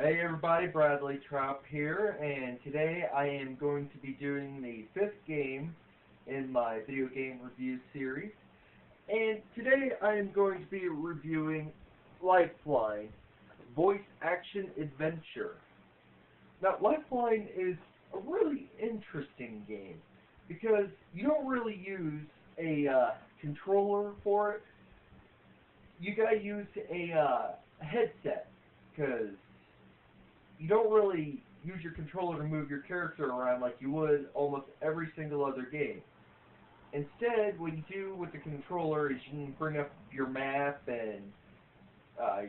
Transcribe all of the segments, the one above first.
Hey everybody, Bradley Trop here, and today I am going to be doing the 5th game in my video game review series. And today I am going to be reviewing Lifeline, Voice Action Adventure. Now, Lifeline is a really interesting game because you don't really use a controller for it. You gotta use a headset because you don't really use your controller to move your character around like you would almost every single other game. Instead, what you do with the controller is you can bring up your map and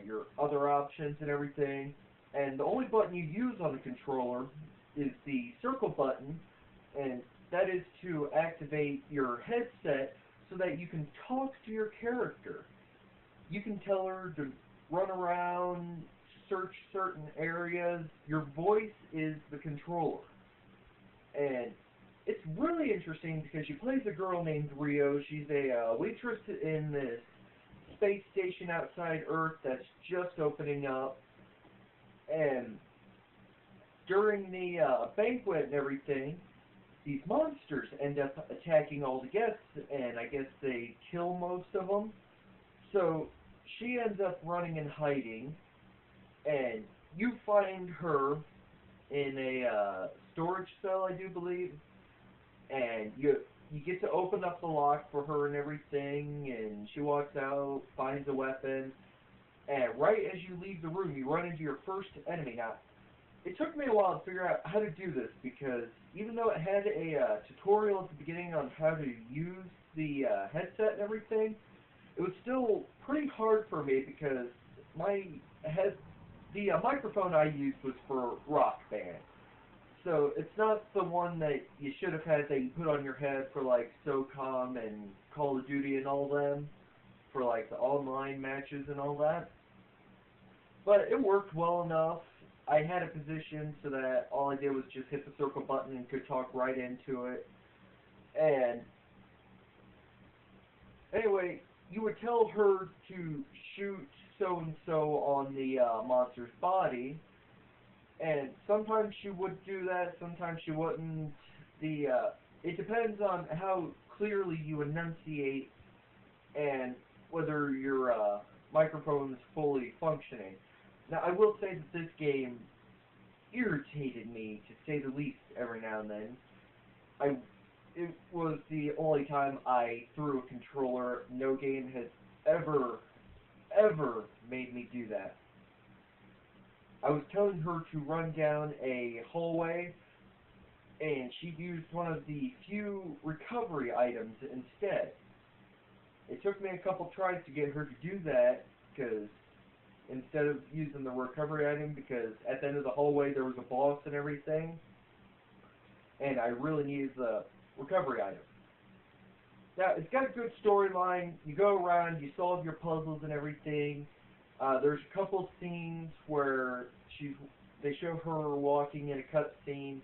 your other options and everything, and the only button you use on the controller is the circle button, and that is to activate your headset so that you can talk to your character. You can tell her to run around, search certain areas. Your voice is the controller. And it's really interesting because she plays a girl named Rio. She's a waitress in this space station outside Earth that's just opening up. And during the banquet and everything, these monsters end up attacking all the guests, and I guess they kill most of them. So she ends up running and hiding, and you find her in a storage cell, I do believe, and you get to open up the lock for her and everything, and she walks out, finds a weapon, and right as you leave the room, you run into your first enemy. Now, it took me a while to figure out how to do this, because even though it had a tutorial at the beginning on how to use the headset and everything, it was still pretty hard for me because the microphone I used was for Rock Band. So it's not the one that you should have had that you put on your head for like SOCOM and Call of Duty and all them, for like the online matches and all that. But it worked well enough. I had it positioned so that all I did was just hit the circle button and could talk right into it. And anyway, you would tell her to shoot so-and-so on the monster's body, and sometimes she would do that, sometimes she wouldn't. It depends on how clearly you enunciate and whether your microphone is fully functioning. Now, I will say that this game irritated me, to say the least, every now and then. It was the only time I threw a controller. No game has ever made me do that. I was telling her to run down a hallway, and she used one of the few recovery items instead. It took me a couple tries to get her to do that, because instead of using the recovery item, because at the end of the hallway there was a boss and everything, and I really needed the recovery item. Now, it's got a good storyline. You go around, you solve your puzzles and everything. There's a couple scenes where they show her walking in a cutscene,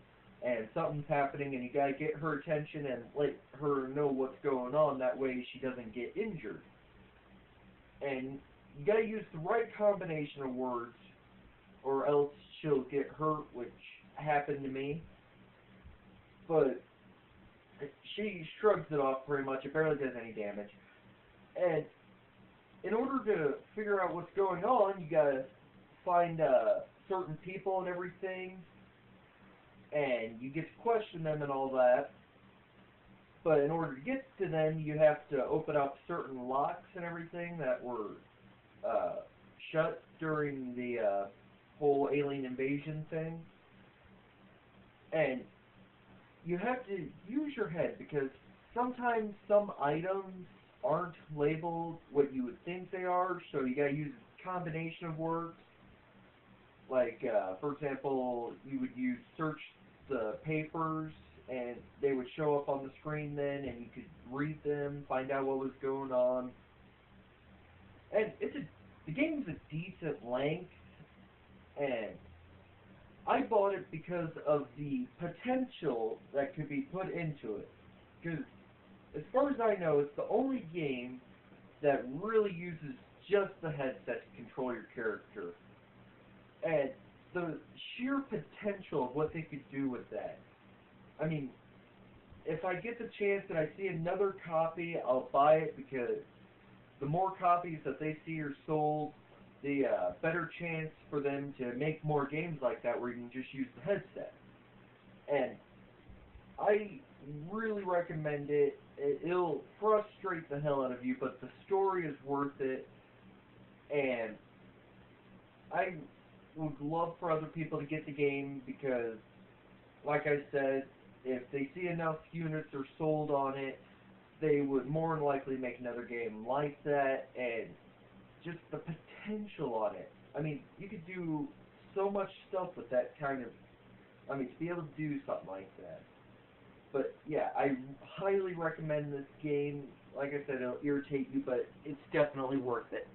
and something's happening, and you gotta get her attention and let her know what's going on. That way she doesn't get injured. And you gotta use the right combination of words, or else she'll get hurt, which happened to me. But she shrugs it off pretty much. It barely does any damage. And in order to figure out what's going on, you gotta find certain people and everything, and you get to question them and all that. But in order to get to them, you have to open up certain locks and everything that were shut during the whole alien invasion thing. And you have to use your head, because sometimes some items aren't labeled what you would think they are, so you gotta use a combination of words. Like, for example, you would use search the papers, and they would show up on the screen then, and you could read them, find out what was going on. And the game's a decent length, and I bought it because of the potential that could be put into it. Because, as far as I know, it's the only game that really uses just the headset to control your character. And the sheer potential of what they could do with that. I mean, if I get the chance and I see another copy, I'll buy it because the more copies that they see are sold, the better chance for them to make more games like that where you can just use the headset. And I really recommend it. It'll frustrate the hell out of you, but the story is worth it. And I would love for other people to get the game because, like I said, if they see enough units are sold on it, they would more than likely make another game like that, and just the potential on it. I mean, you could do so much stuff with that kind of, I mean, to be able to do something like that. But yeah, I highly recommend this game. Like I said, it'll irritate you, but it's definitely worth it.